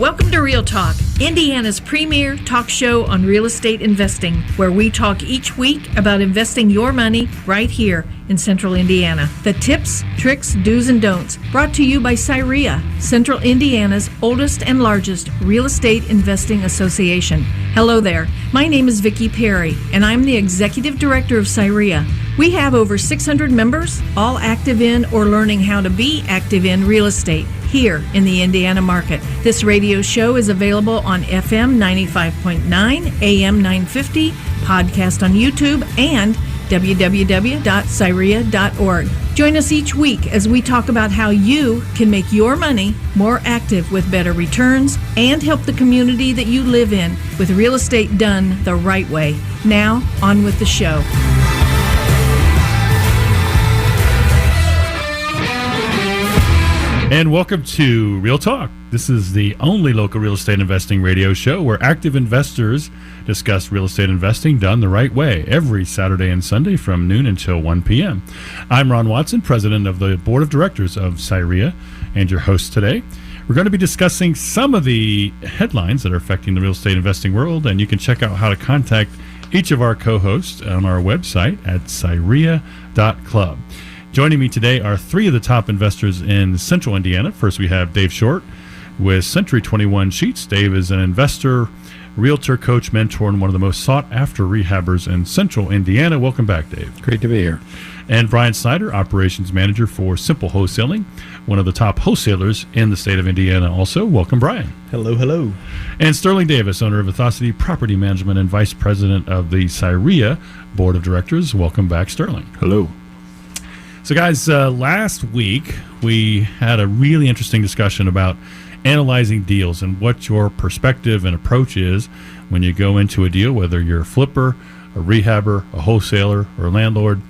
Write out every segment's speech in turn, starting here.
Welcome to Real Talk, Indiana's premier talk show on real estate investing, where we talk each week about investing your money right here in Central Indiana. The tips, tricks, do's, and don'ts brought to you by CIREIA, Central Indiana's oldest and largest real estate investing association. Hello there. My name is Vicki Perry, and I'm the Executive Director of CIREIA. We have over 600 members, all active in or learning how to be active in real estate here in the Indiana market. This radio show is available on FM 95.9, AM 950, podcast on YouTube, and www.cireia.org. Join us each week as we talk about how you can make your money more active with better returns and help the community that you live in with real estate done the right way. Now, on with the show. And welcome to Real Talk. This is the only local real estate investing radio show where active investors discuss real estate investing done the right way every Saturday and Sunday from noon until 1 p.m. I'm Ron Watson, president of the board of directors of CIREIA, and your host today. We're going to be discussing some of the headlines that are affecting the real estate investing world, and you can check out how to contact each of our co-hosts on our website at cireia.club. Joining me today are three of the top investors in Central Indiana. First, we have Dave Short with Century 21 Sheets. Dave is an investor, realtor, coach, mentor, and one of the most sought-after rehabbers in Central Indiana. Welcome back, Dave. Great to be here. And Brian Snyder, operations manager for Simple Wholesaling, one of the top wholesalers in the state of Indiana also. Welcome, Brian. Hello, hello. And Sterling Davis, owner of Athosity Property Management and vice president of the CIREIA board of directors. Welcome back, Sterling. Hello. So, guys, last week we had a really interesting discussion about analyzing deals and what your perspective and approach is when you go into a deal, whether you're a flipper, a rehabber, a wholesaler, or a landlord.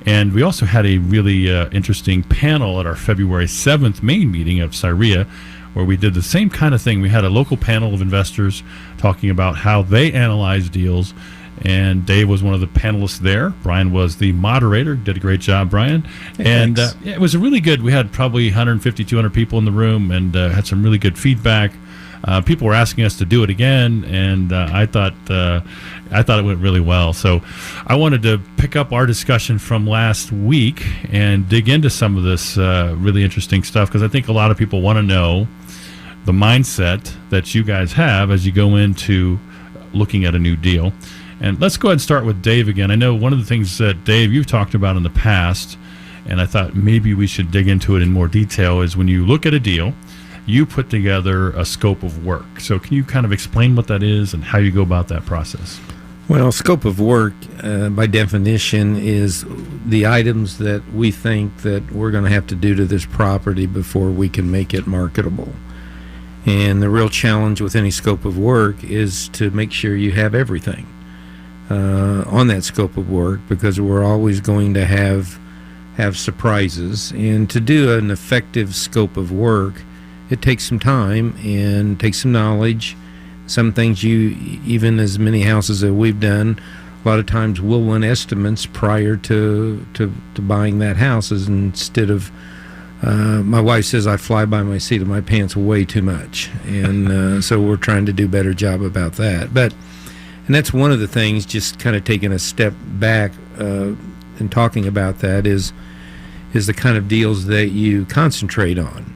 And we also had a really interesting panel at our February 7th main meeting of CIREIA, where we did the same kind of thing. We had a local panel of investors talking about how they analyze deals. And Dave was one of the panelists there. Brian was the moderator. Did a great job, Brian. Hey, and it was a really good. We had probably 150, 200 people in the room, and had some really good feedback. People were asking us to do it again, and I thought it went really well. So I wanted to pick up our discussion from last week and dig into some of this really interesting stuff, because I think a lot of people want to know the mindset that you guys have as you go into looking at a new deal. And let's go ahead and start with Dave again. I know one of the things that, Dave, you've talked about in the past, and I thought maybe we should dig into it in more detail, is when you look at a deal, you put together a scope of work. So can you kind of explain what that is and how you go about that process? Well, scope of work, by definition, is the items that we think that we're going to have to do to this property before we can make it marketable. And the real challenge with any scope of work is to make sure you have everything on that scope of work, because we're always going to have surprises. And to do an effective scope of work, it takes some time and takes some knowledge. Some things, even as many houses that we've done, a lot of times we'll run estimates prior to buying that house, instead of my wife says I fly by my seat of my pants way too much, and so we're trying to do a better job about that. And that's one of the things, just kind of taking a step back and talking about that, is the kind of deals that you concentrate on.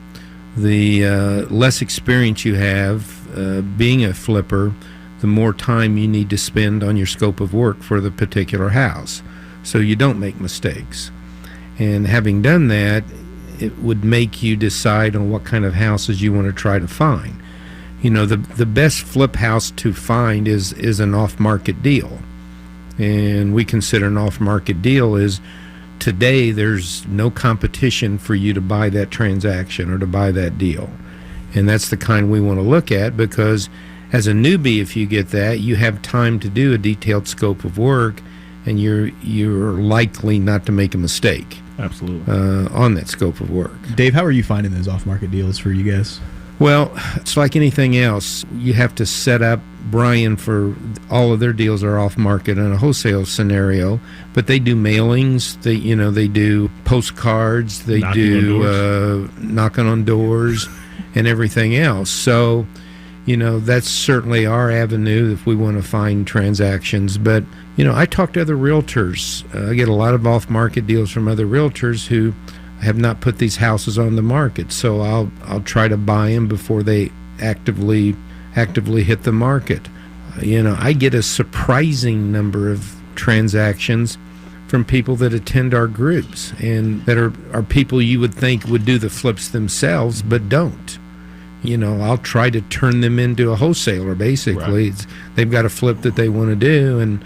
The less experience you have being a flipper, the more time you need to spend on your scope of work for the particular house, so you don't make mistakes. And having done that, it would make you decide on what kind of houses you want to try to find. You know, the best flip house to find is an off-market deal. And we consider an off-market deal is, today there's no competition for you to buy that transaction or to buy that deal. And that's the kind we want to look at, because as a newbie, if you get that, you have time to do a detailed scope of work, and you're likely not to make a mistake. Absolutely. On that scope of work. Dave, how are you finding those off-market deals for you guys? Well, it's like anything else. You have to set up. Brian, for all of their deals are off-market in a wholesale scenario, but they do mailings. They do postcards. They do knocking on doors and everything else. So that's certainly our avenue if we want to find transactions. But, I talk to other realtors. I get a lot of off-market deals from other realtors who have not put these houses on the market. So I'll try to buy them before they actively hit the market. I get a surprising number of transactions from people that attend our groups and that are people you would think would do the flips themselves but don't. I'll try to turn them into a wholesaler, basically. Right. They've got a flip that they want to do, and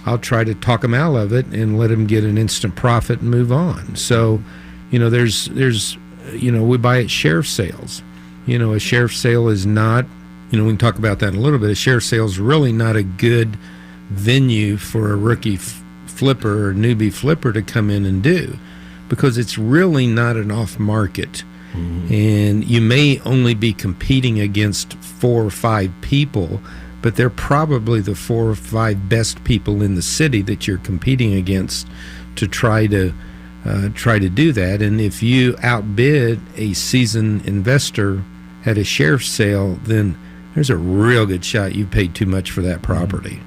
I'll try to talk them out of it and let them get an instant profit and move on. So, there's we buy at sheriff sales. A sheriff sale is not, we can talk about that in a little bit. A sheriff sale is really not a good venue for a rookie flipper or newbie flipper to come in and do, because it's really not an off market. And you may only be competing against 4 or 5 people, but they're probably the 4 or 5 best people in the city that you're competing against to try to do that. And if you outbid a seasoned investor at a sheriff's sale, then there's a real good shot you paid too much for that property.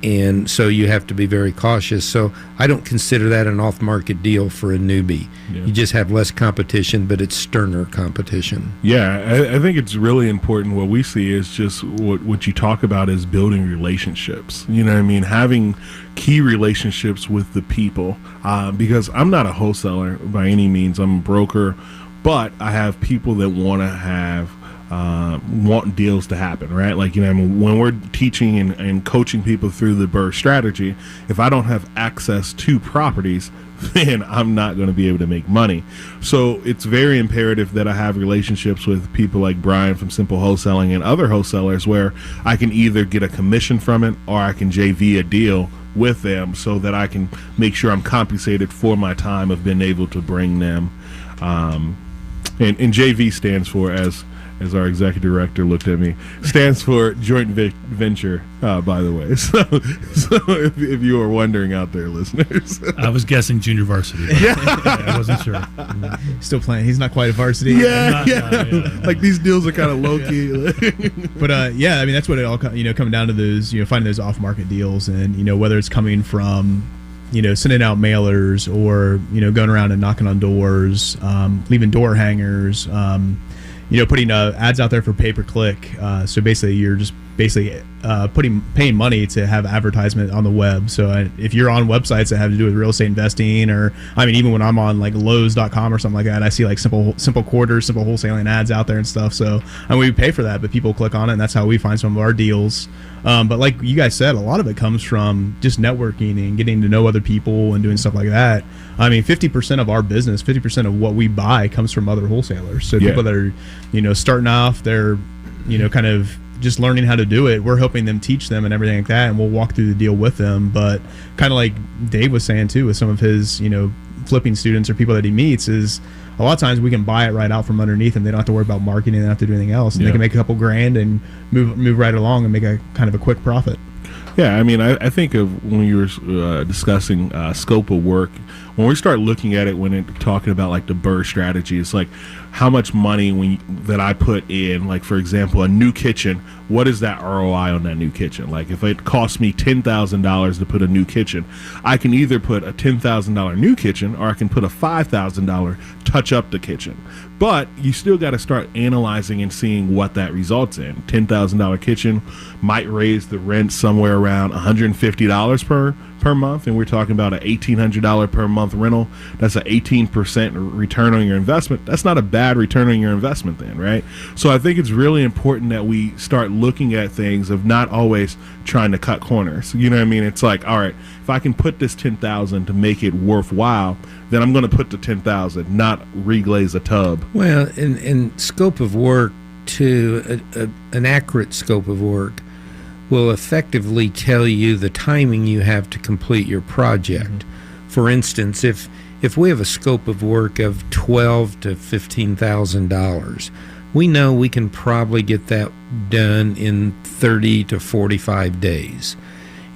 And so you have to be very cautious. So I don't consider that an off-market deal for a newbie. Yeah. You just have less competition, but it's sterner competition. Yeah, I think it's really important. What we see is just what you talk about is building relationships. Having key relationships with the people. Because I'm not a wholesaler by any means. I'm a broker, but I have people that want deals to happen, right? When we're teaching and coaching people through the Bur Strategy, if I don't have access to properties, then I'm not going to be able to make money. So it's very imperative that I have relationships with people like Brian from Simple Wholesaling and other wholesalers where I can either get a commission from it or I can JV a deal with them so that I can make sure I'm compensated for my time of being able to bring them. And JV stands for, as our executive director looked at me, stands for joint venture, by the way. So if you are wondering out there, listeners. I was guessing junior varsity. Yeah. I wasn't sure. Still playing. He's not quite a varsity. Yeah. Like these deals are kind of low key. But that's what it all coming down to those, finding those off market deals, and whether it's coming from sending out mailers or going around and knocking on doors, leaving door hangers, putting ads out there for pay per click. So basically, you're just paying money to have advertisement on the web. So if you're on websites that have to do with real estate investing, or even when I'm on like Lowe's.com or something like that, I see like simple quarters, simple wholesaling ads out there and stuff. So we pay for that, but people click on it, and that's how we find some of our deals. But like you guys said, a lot of it comes from just networking and getting to know other people and doing stuff like that. 50% of our business, 50% of what we buy comes from other wholesalers. So people that are, starting off, they're, kind of just learning how to do it. We're helping them teach them and everything like that, and we'll walk through the deal with them. But kind of like Dave was saying too, with some of his, flipping students or people that he meets, is a lot of times we can buy it right out from underneath them. They don't have to worry about marketing. They don't have to do anything else. And they can make a couple grand and move right along and make a kind of a quick profit. Yeah, I think of when you were discussing scope of work, when we start looking at it, talking about like the Bur Strategy, it's like how much money that I put in, like for example, a new kitchen, what is that ROI on that new kitchen? Like if it costs me $10,000 to put a new kitchen, I can either put a $10,000 new kitchen or I can put a $5,000 touch up the kitchen. But you still got to start analyzing and seeing what that results in. $10,000 kitchen might raise the rent somewhere around $150 per month, and we're talking about an $1,800 per month rental. That's an 18% return on your investment. That's not a bad return on your investment then, right? So I think it's really important that we start looking at things of not always trying to cut corners. You know what I mean? It's like, all right, if I can put this $10,000 to make it worthwhile, then I'm going to put the $10,000, not reglaze a tub. Well, and scope of work to an accurate scope of work will effectively tell you the timing you have to complete your project. Mm-hmm. For instance, if we have a scope of work of $12,000 to $15,000, we know we can probably get that done in 30 to 45 days.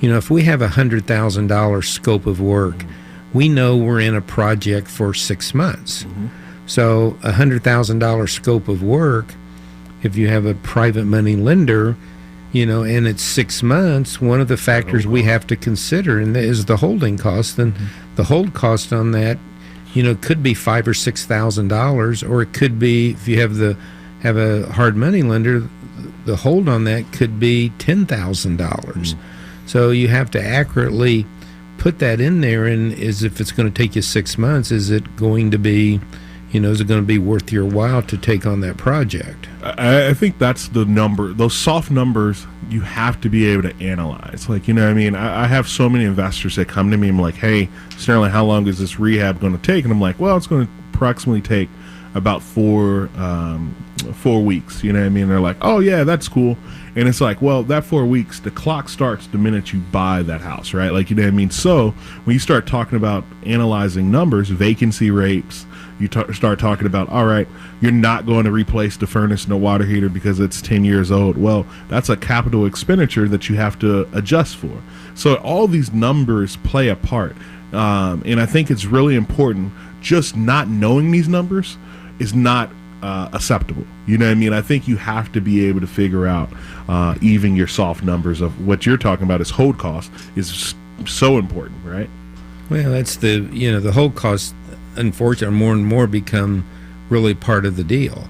If we have a $100,000 scope of work, we know we're in a project for 6 months. Mm-hmm. So a $100,000 scope of work if you have a private money lender, and it's 6 months, one of the factors we have to consider is the holding cost. And the hold cost on that, could be $5,000 or $6,000, or it could be, if you have a hard money lender, the hold on that could be $10,000. So you have to accurately put that in there, and if it's going to take you 6 months, is it going to be, is it going to be worth your while to take on that project? I think that's the number. Those soft numbers you have to be able to analyze. Like, I have so many investors that come to me and I'm like, hey, Sterling, how long is this rehab going to take? And I'm like, well, it's going to approximately take about 4 weeks. They're like, oh yeah, that's cool. And it's like, well, that 4 weeks, the clock starts the minute you buy that house, right? Like, So when you start talking about analyzing numbers, vacancy rates, you start talking about, all right, you're not going to replace the furnace and the water heater because it's 10 years old. Well, that's a capital expenditure that you have to adjust for. So all these numbers play a part. And I think it's really important. Just not knowing these numbers is not acceptable. I think you have to be able to figure out even your soft numbers of what you're talking about is hold cost is so important, right? Well, that's the hold cost, unfortunately, more and more become really part of the deal.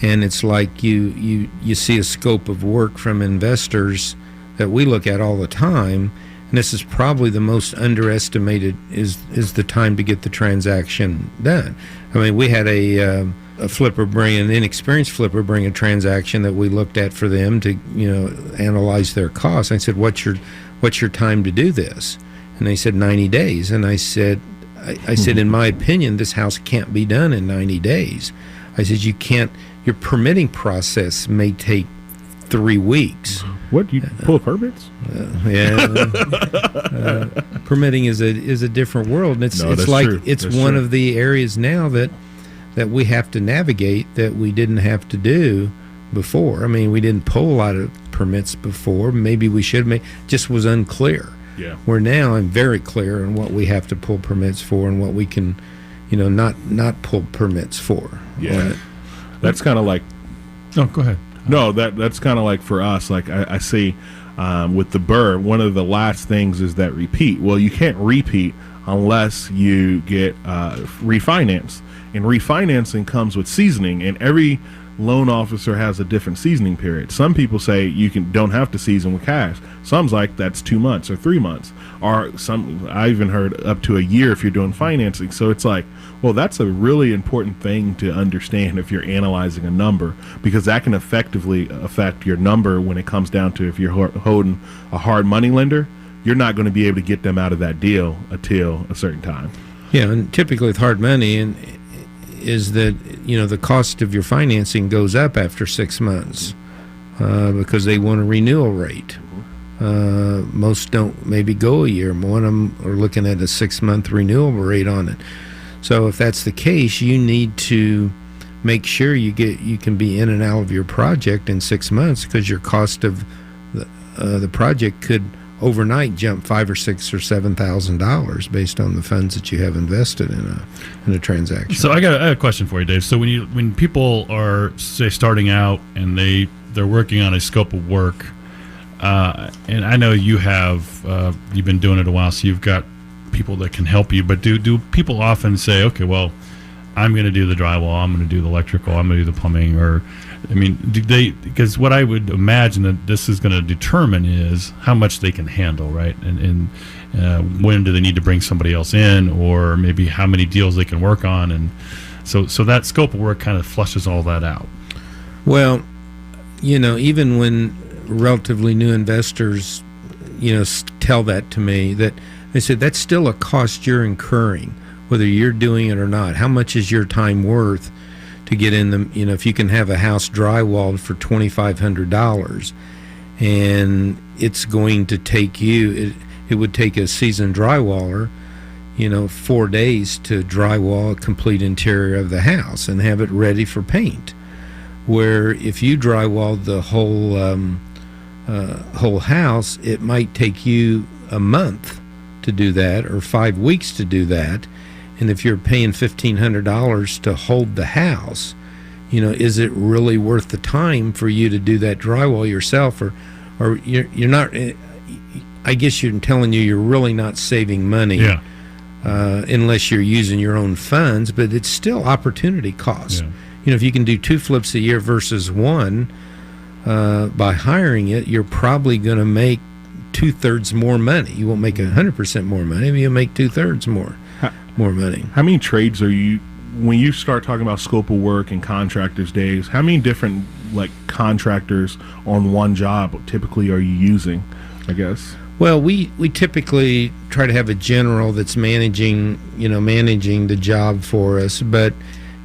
And it's like you see a scope of work from investors that we look at all the time, and this is probably the most underestimated is the time to get the transaction done. I mean, we had a flipper an inexperienced flipper bring a transaction that we looked at for them to analyze their costs. I said, what's your time to do this? And they said 90 days. And I said, in my opinion, this house can't be done in 90 days. I said, your permitting process may take 3 weeks. What, you pull permits? Permitting is a different world, and it's like true. It's that's one true. Of the areas now that we have to navigate that we didn't have to do before. I mean, we didn't pull a lot of permits before. Maybe we should have. Just was unclear. Yeah. Where now I'm very clear on what we have to pull permits for and what we can, not pull permits for. Yeah. That's kind of like. No, go ahead. No, that's kind of like for us. Like I see with the Bur, one of the last things is that repeat. Well, you can't repeat unless you get refinanced. And refinancing comes with seasoning, and every loan officer has a different seasoning period. Some people say you don't have to season with cash. Some's like that's 2 months or 3 months, or I even heard up to a year if you're doing financing. So it's like, well, that's a really important thing to understand if you're analyzing a number, because that can effectively affect your number when it comes down to if you're holding a hard money lender, you're not going to be able to get them out of that deal until a certain time. Yeah, and typically with hard money is that the cost of your financing goes up after 6 months because they want a renewal rate. Most don't maybe go a year. One of them are looking at a 6-month renewal rate on it. So if that's the case, you need to make sure you can be in and out of your project in 6 months, because your cost of the project could overnight jump $5,000 or $6,000 or $7,000 based on the funds that you have invested in a transaction. So I got a question for you, Dave. So when people are, say, starting out and they're working on a scope of work, and I know you've been doing it a while, so you've got people that can help you. But do people often say, okay, well, I'm going to do the drywall, I'm going to do the electrical, I'm going to do the plumbing, or I mean, because what I would imagine that this is going to determine is how much they can handle, right? And when do they need to bring somebody else in, or maybe how many deals they can work on, and so that scope of work kind of flushes all that out. Well, even when relatively new investors, tell that to me, that they said that's still a cost you're incurring, whether you're doing it or not. How much is your time worth to get in the, if you can have a house drywalled for $2,500 and it's going to take you, it would take a seasoned drywaller, 4 days to drywall a complete interior of the house and have it ready for paint. Where if you drywalled the whole house, it might take you a month to do that, or 5 weeks to do that. And if you're paying $1,500 to hold the house, is it really worth the time for you to do that drywall yourself, or you're not? I guess you're telling you're really not saving money, unless you're using your own funds. But it's still opportunity cost. Yeah. If you can do 2 flips a year versus 1 by hiring it, you're probably going to make 2/3 more money. You won't make 100% more money, but you'll make 2/3 more money. How many trades are you? When you start talking about scope of work and contractors, Dave, how many different contractors on one job typically are you using, I guess? Well, we typically try to have a general that's managing the job for us, but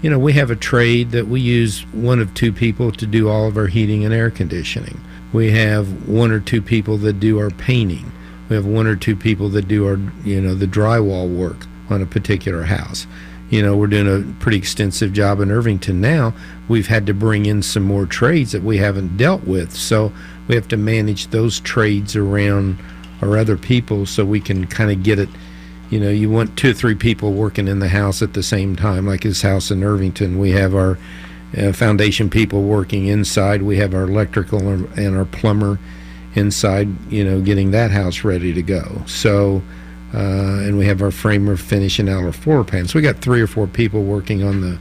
we have a trade that we use 1 of 2 people to do all of our heating and air conditioning. We have 1 or 2 people that do our painting. We have 1 or 2 people that do our the drywall work on a particular house. We're doing a pretty extensive job in Irvington now. We've had to bring in some more trades that we haven't dealt with. So we have to manage those trades around our other people so we can kind of get it. You want 2 or 3 people working in the house at the same time, like this house in Irvington. We have our foundation people working inside. We have our electrical and our plumber inside, getting that house ready to go. So... and we have our framer finishing out our floor pans. So we got 3 or 4 people working on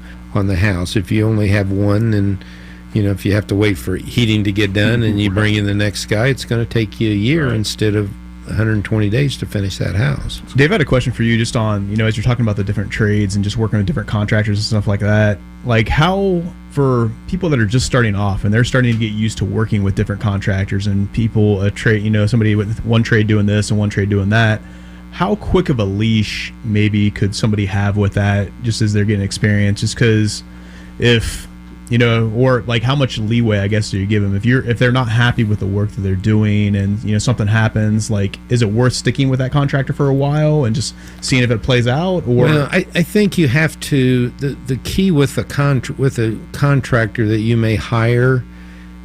the house. If you only have 1, then if you have to wait for heating to get done and you bring in the next guy, it's going to take you a year instead of 120 days to finish that house. Dave, I had a question for you just on, as you're talking about the different trades and just working with different contractors and stuff like that, how, for people that are just starting off and they're starting to get used to working with different contractors and people, a trade, somebody with one trade doing this and one trade doing that, how quick of a leash maybe could somebody have with that just as they're getting experience? Just because if, or how much leeway, I guess, do you give them? If they're not happy with the work that they're doing and, something happens, is it worth sticking with that contractor for a while and just seeing if it plays out? Or Well, I think you have to, the key with a contractor that you may hire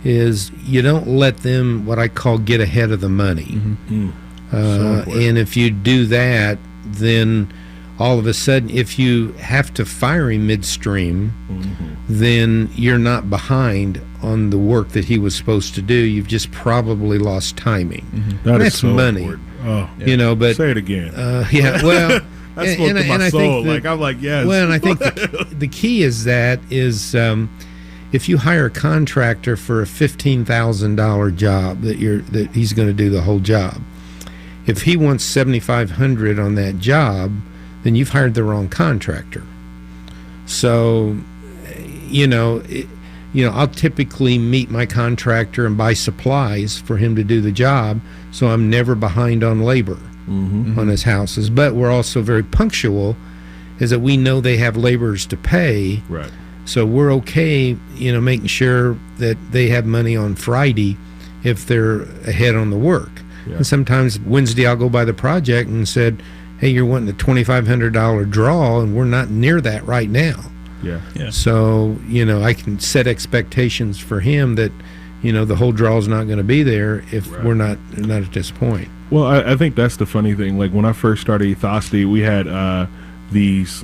is you don't let them, what I call, get ahead of the money. Mm-hmm. And if you do that, then all of a sudden, if you have to fire him midstream, then you're not behind on the work that he was supposed to do. You've just probably lost timing. That's so money. Important. Oh, but say it again. Well, that spoke to my soul. I'm like, yes. Well, and I think the key is if you hire a contractor for a $15,000 job that he's going to do the whole job. If he wants $7,500 on that job, then you've hired the wrong contractor. So, I'll typically meet my contractor and buy supplies for him to do the job, so I'm never behind on labor on his houses. But we're also very punctual, is that we know they have laborers to pay. Right. So we're okay, making sure that they have money on Friday if they're ahead on the work. Yeah. And sometimes Wednesday I'll go by the project and said, hey, you're wanting a $2,500 draw, and we're not near that right now. Yeah. So, I can set expectations for him that, the whole draw is not going to be there if we're not at this point. Well, I think that's the funny thing. When I first started Ethosty, we had these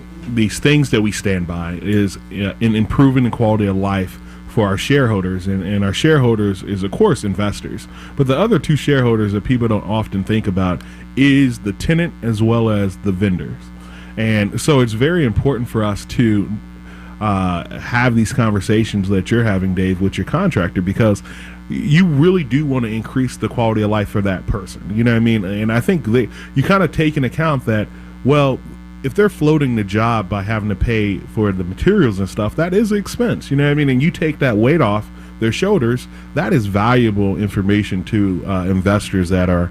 things that we stand by is in improving the quality of life for our shareholders, and our shareholders is, of course, investors. But the other 2 shareholders that people don't often think about is the tenant as well as the vendors. And so it's very important for us to have these conversations that you're having, Dave, with your contractor, because you really do want to increase the quality of life for that person. You know what I mean? And I think you kind of take into account that, well, if they're floating the job by having to pay for the materials and stuff, that is an expense, you know what I mean? And you take that weight off their shoulders, that is valuable information to investors that are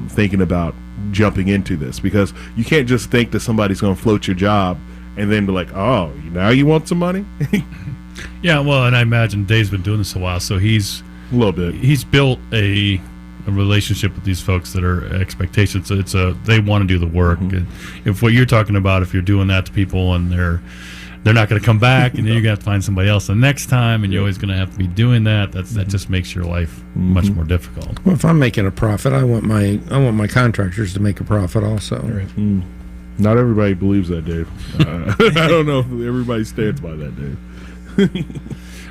thinking about jumping into this, because you can't just think that somebody's going to float your job and then be like, oh, now you want some money? Yeah, well, and I imagine Dave's been doing this a while, so he's a little bit. He's built a relationship with these folks that are expectations. They want to do the work. And if what you're talking about, if you're doing that to people and they're not going to come back, and then you're going to have to find somebody else the next time, and you're always going to have to be doing that. That just makes your life much more difficult. Well, if I'm making a profit, I want my contractors to make a profit also. Not everybody believes that, Dave. I don't know if everybody stands by that, Dave.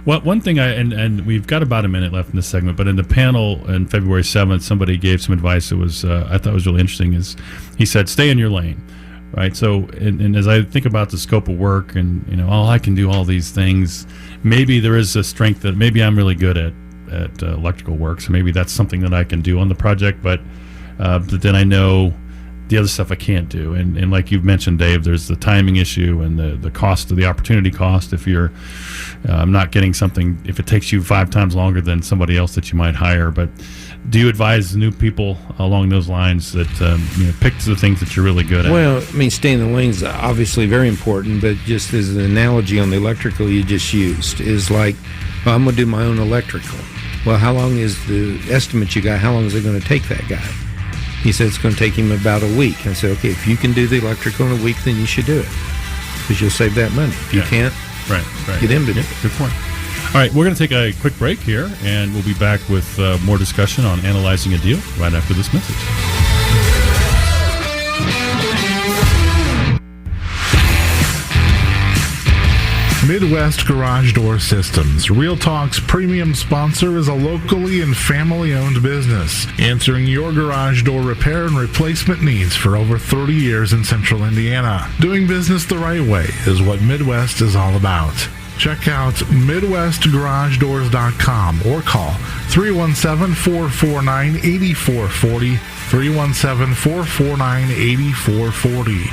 Well, one thing and we've got about a minute left in this segment, but in the panel on February 7th, somebody gave some advice that was I thought was really interesting. Is he said, stay in your lane, right? So, and as I think about the scope of work, and I can do all these things. Maybe there is a strength that maybe I'm really good at electrical work, so maybe that's something that I can do on the project. But then I know the other stuff I can't do, and like you've mentioned, Dave, there's the timing issue and the cost of the opportunity cost. If you're not getting something, if it takes you 5 times longer than somebody else that you might hire. But do you advise new people along those lines that pick the things that you're really good at? Well, I mean, staying in the lane is obviously very important, but just as an analogy on the electrical you just used is like, well, I'm going to do my own electrical. Well, how long is the estimate you got? How long is it going to take that guy? He said it's going to take him about a week. I said, okay, if you can do the electrical in a week, then you should do it because you'll save that money. If you can't, right. get him to do it. Good point. All right, we're going to take a quick break here, and we'll be back with more discussion on analyzing a deal right after this message. Midwest Garage Door Systems, Real Talk's premium sponsor, is a locally and family-owned business, answering your garage door repair and replacement needs for over 30 years in central Indiana. Doing business the right way is what Midwest is all about. Check out MidwestGarageDoors.com or call 317-449-8440, 317-449-8440.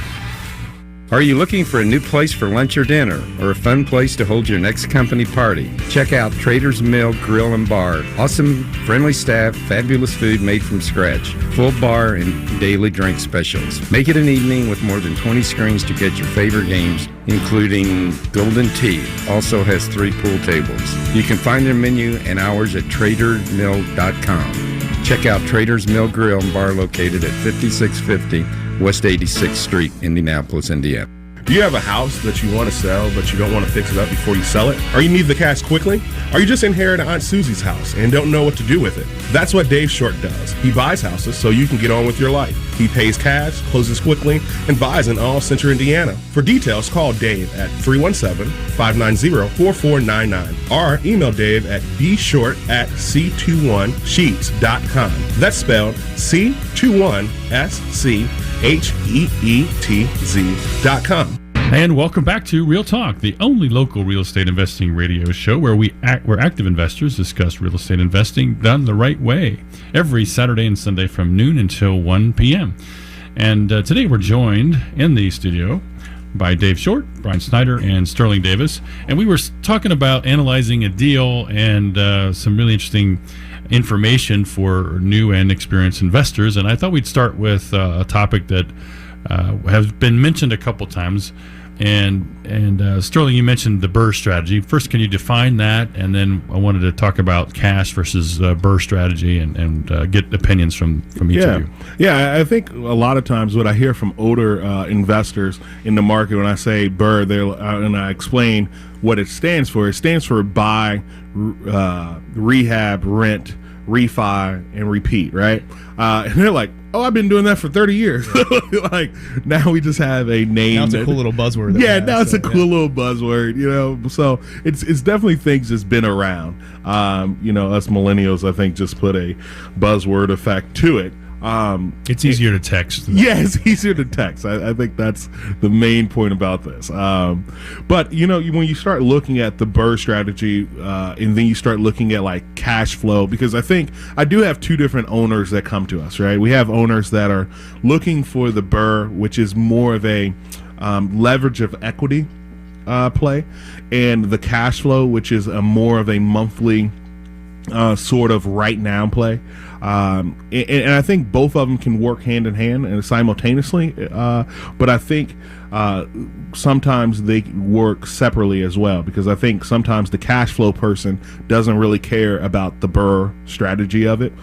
Are you looking for a new place for lunch or dinner, or a fun place to hold your next company party? Check out Trader's Mill Grill and Bar. Awesome, friendly staff, fabulous food made from scratch, full bar and daily drink specials. Make it an evening with more than 20 screens to get your favorite games, including Golden Tee. Also has 3 pool tables. You can find their menu and hours at tradermill.com. Check out Trader's Mill Grill and Bar located at 5650 West 86th Street, Indianapolis, Indiana. Do you have a house that you want to sell, but you don't want to fix it up before you sell it? Or you need the cash quickly? Or you just inherited Aunt Susie's house and don't know what to do with it? That's what Dave Short does. He buys houses so you can get on with your life. He pays cash, closes quickly, and buys in all central Indiana. For details, call Dave at 317-590-4499 or email Dave at bshort@c21sheets.com. That's spelled C21SCHEETZ.com. And welcome back to Real Talk, the only local real estate investing radio show where where active investors discuss real estate investing done the right way every Saturday and Sunday from noon until 1 p.m. And today we're joined in the studio by Dave Short, Brian Snyder, and Sterling Davis. And we were talking about analyzing a deal and some really interesting information for new and experienced investors. And I thought we'd start with a topic that has been mentioned a couple times. And Sterling, you mentioned the Bur Strategy. First, can you define that? And then I wanted to talk about cash versus Bur Strategy and get opinions from each of you. Yeah, I think a lot of times what I hear from older investors in the market when I say Bur, and I explain what it stands for buy, rehab, rent, refi, and repeat, right? And they're like, oh, I've been doing that for 30 years. Like, now we just have a name. Now it's a cool little buzzword. It's a cool little buzzword, So it's definitely things that's been around. Us millennials, I think, just put a buzzword effect to it. It's easier to text. Yeah, it's easier to text. I think that's the main point about this. But when you start looking at the Bur Strategy, and then you start looking at like cash flow, because I think I do have 2 different owners that come to us, right? We have owners that are looking for the Bur, which is more of a leverage of equity play, and the cash flow, which is a more of a monthly sort of right now play. And I think both of them can work hand in hand and simultaneously, but I think sometimes they work separately as well, because I think sometimes the cash flow person doesn't really care about the Bur strategy of it.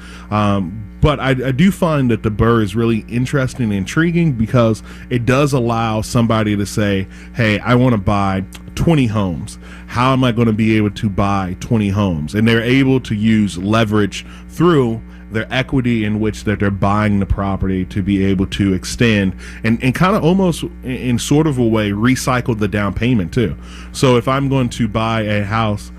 But I do find that the Bur is really interesting and intriguing because it does allow somebody to say, hey, I want to buy 20 homes. How am I going to be able to buy 20 homes? And they're able to use leverage through their equity in which that they're buying the property to be able to extend and kind of almost in sort of a way recycle the down payment too. So if I'm going to buy a house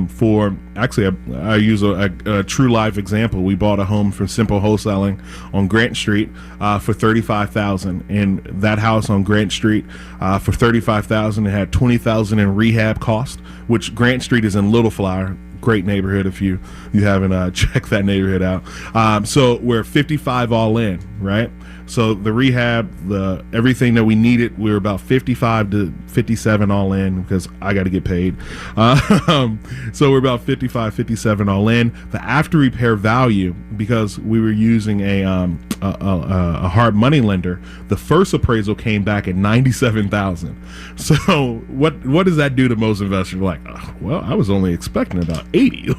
for actually I use a true life example. We bought a home from Simple Wholesaling on Grant Street for $35,000, and that house on Grant Street for $35,000, it had $20,000 in rehab cost, which Grant Street is in Little Flower. Great neighborhood if you haven't checked that neighborhood out. So we're 55 all in, right? So the rehab, the everything that we needed, we were about 55 to 57 all in because I got to get paid. So we're about 55, 57 all in. The after repair value, because we were using a hard money lender, the first appraisal came back at $97,000. So what does that do to most investors? Like, oh, well, I was only expecting about 80,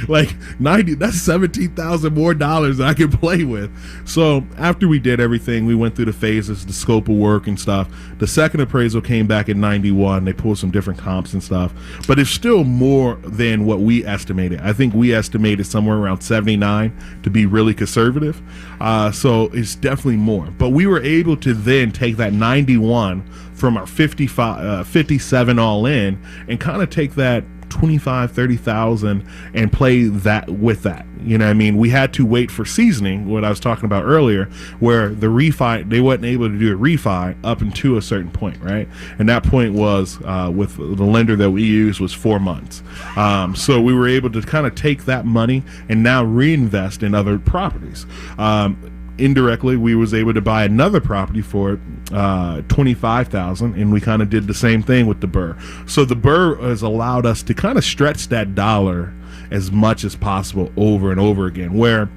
like 90. That's $17,000 more dollars that I could play with. So after we did everything, we went through the phases, the scope of work and stuff. The second appraisal came back at 91. They pulled some different comps and stuff, but it's still more than what we estimated. I think we estimated somewhere around 79 to be really conservative. So it's definitely more, but we were able to then take that 91 from our 57 all in and kind of take that 25-30,000 and play that with that. You know what I mean? We had to wait for seasoning, what I was talking about earlier, where the refi, they wasn't able to do a refi up until a certain point, right? And that point was with the lender that we used was 4 months. So we were able to kind of take that money and now reinvest in other properties. Indirectly, we was able to buy another property for $25,000, and we kind of did the same thing with the Bur. So the Bur has allowed us to kind of stretch that dollar as much as possible over and over again, where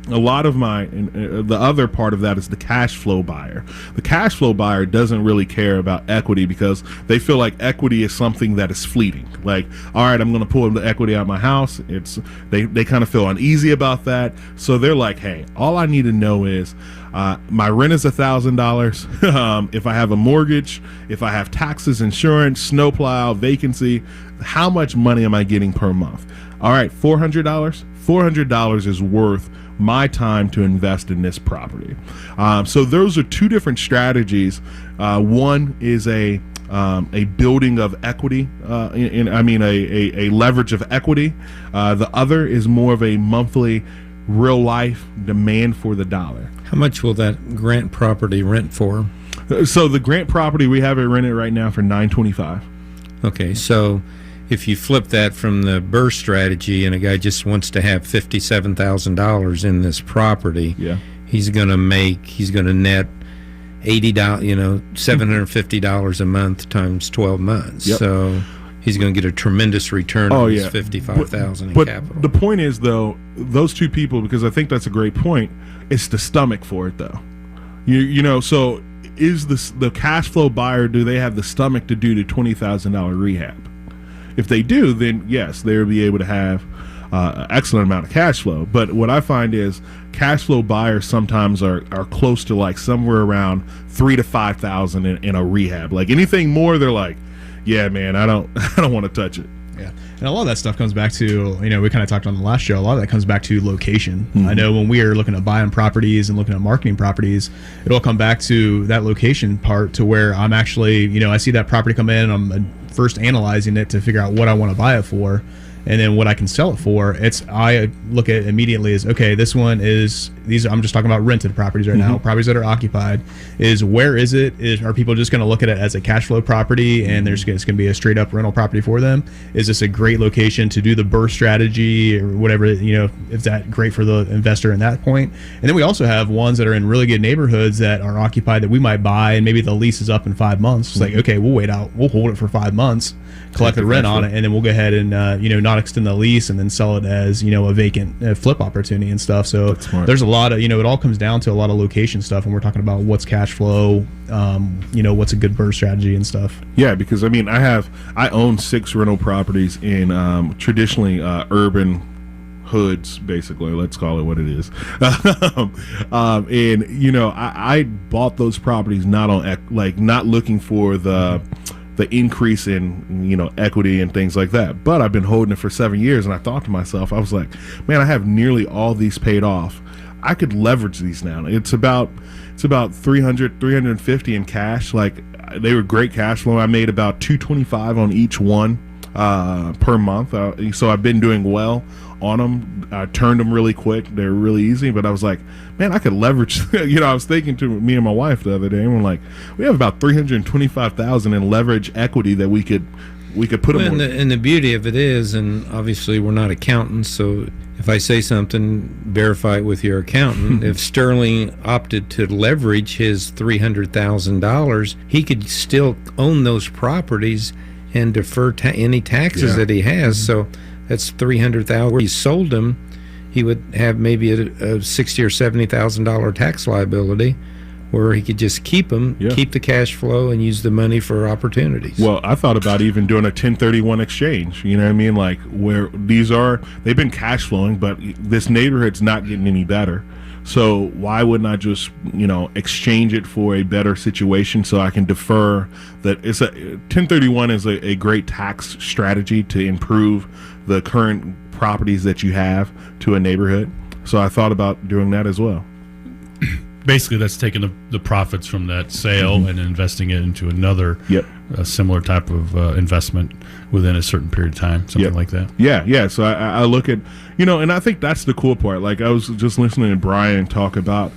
a lot of the other part of that is the cash flow buyer. The cash flow buyer doesn't really care about equity because they feel like equity is something that is fleeting. Like, all right, I'm going to pull the equity out of my house. They kind of feel uneasy about that. So they're like, hey, all I need to know is my rent is $1,000. If I have a mortgage, if I have taxes, insurance, snowplow, vacancy, how much money am I getting per month? All right, $400. $400 is worth my time to invest in this property. So those are two different strategies. One is a building of equity, a leverage of equity. The other is more of a monthly real life demand for the dollar. How much will that Grant property rent for? So the Grant property, we have it rented right now for $925. Okay, so if you flip that from the Bur strategy and a guy just wants to have $57,000 in this property, yeah, he's going to net $80, $750 a month times 12 months. Yep. So he's going to get a tremendous return on his $55,000 in capital. The point is, though, those two people, because I think that's a great point, it's the stomach for it, though. So is the cash flow buyer, do they have the stomach to do the $20,000 rehab? If they do, then yes, they'll be able to have an excellent amount of cash flow. But what I find is cash flow buyers sometimes are close to like somewhere around $3,000 to $5,000 in a rehab. Like anything more, they're like, yeah, man, I don't want to touch it. Yeah, and a lot of that stuff comes back to, we kind of talked on the last show, a lot of that comes back to location. Mm-hmm. I know when we are looking at buying properties and looking at marketing properties, it'll come back to that location part, to where I'm actually, I see that property come in, I'm first analyzing it to figure out what I want to buy it for, and then what I can sell it for. I look at it immediately as, okay, this one is, I'm just talking about rented properties right now, properties that are occupied, is where is it? Are people just going to look at it as a cash flow property and it's going to be a straight up rental property for them? Is this a great location to do the Bur strategy or whatever, if that's great for the investor in that point? And then we also have ones that are in really good neighborhoods that are occupied that we might buy, and maybe the lease is up in 5 months. It's like, okay, we'll wait out, we'll hold it for 5 months, collect the rent on it, and then we'll go ahead and not extend the lease and then sell it as a vacant flip opportunity and stuff. So there's a lot of it all comes down to a lot of location stuff, and we're talking about what's cash flow, what's a good Bur strategy and stuff. Yeah, because I own 6 rental properties in traditionally urban hoods, basically. Let's call it what it is. And I bought those properties not looking for the increase in equity and things like that. But I've been holding it for 7 years, and I thought to myself, I was like, man, I have nearly all these paid off. I could leverage these now. It's about 350 in cash. Like, they were great cash flow. I made about $225 on each one per month. So I've been doing well on them. I turned them really quick. They're really easy. But I was like, man, I could leverage. I was thinking to me and my wife the other day, and we're like, we have about $325,000 in leverage equity that we could put them on. And the beauty of it is, and obviously we're not accountants, so if I say something, verify it with your accountant. If Sterling opted to leverage his $300,000, he could still own those properties and defer any taxes that he has. So that's $300,000. Where he sold them, he would have maybe a $60,000 or $70,000 tax liability, where he could just keep them, keep the cash flow, and use the money for opportunities. Well, I thought about even doing a 1031 exchange. You know what I mean? Like, where they've been cash flowing, but this neighborhood's not getting any better. So why wouldn't I just, exchange it for a better situation so I can defer that? 1031 is a great tax strategy to improve the current properties that you have to a neighborhood. So I thought about doing that as well. Basically, that's taking the profits from that sale and investing it into another similar type of investment within a certain period of time, something like that. Yeah. So I look at, and I think that's the cool part. Like, I was just listening to Brian talk about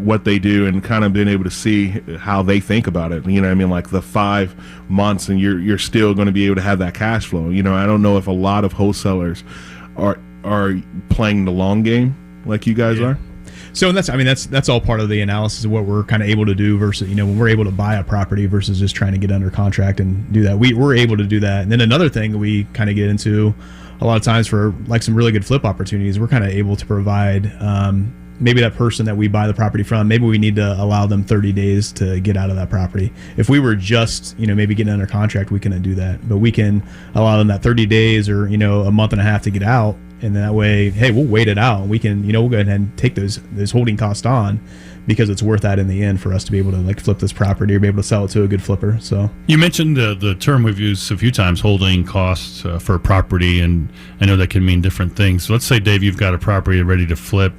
what they do and kind of being able to see how they think about it. You know what I mean? Like, the 5 months and you're still going to be able to have that cash flow. I don't know if a lot of wholesalers are playing the long game like you guys are. So that's all part of the analysis of what we're kind of able to do versus, when we're able to buy a property versus just trying to get under contract and do that. We're able to do that. And then another thing that we kind of get into a lot of times for like some really good flip opportunities, we're kind of able to provide maybe that person that we buy the property from, maybe we need to allow them 30 days to get out of that property. If we were just, maybe getting under contract, we couldn't do that. But we can allow them that 30 days or, a month and a half to get out. And that way, hey, we'll wait it out. We can, we'll go ahead and take those holding costs on because it's worth that in the end for us to be able to like flip this property or be able to sell it to a good flipper. So you mentioned the term we've used a few times, holding costs for a property, and I know that can mean different things. So let's say, Dave, you've got a property ready to flip.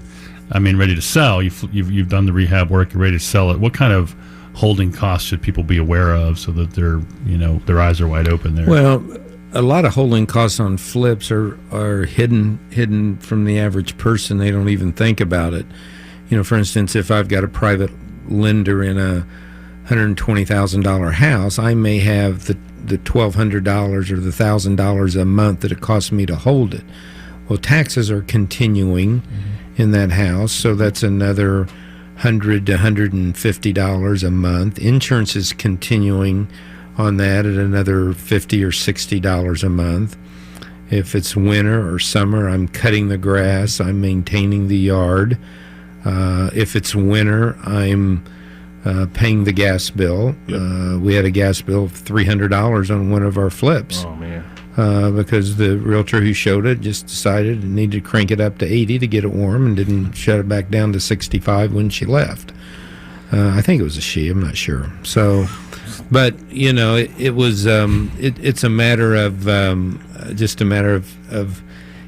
Ready to sell. You've done the rehab work. You're ready to sell it. What kind of holding costs should people be aware of so that their eyes are wide open there? Well, a lot of holding costs on flips are hidden from the average person. They don't even think about it. For instance, if I've got a private lender in a $120,000 house, I may have the $1,200 or the $1,000 a month that it costs me to hold it. Well, taxes are continuing in that house, so that's another $100 to $150 a month. Insurance is continuing on that at another $50 or $60 a month. If it's winter or summer, I'm cutting the grass, I'm maintaining the yard. If it's winter, I'm paying the gas bill. We had a gas bill of $300 on one of our flips. Oh, man. Because the realtor who showed it just decided it needed to crank it up to 80 to get it warm and didn't shut it back down to 65 when she left. I think it was a she, I'm not sure. So, but, it was, it's a matter of, just a matter of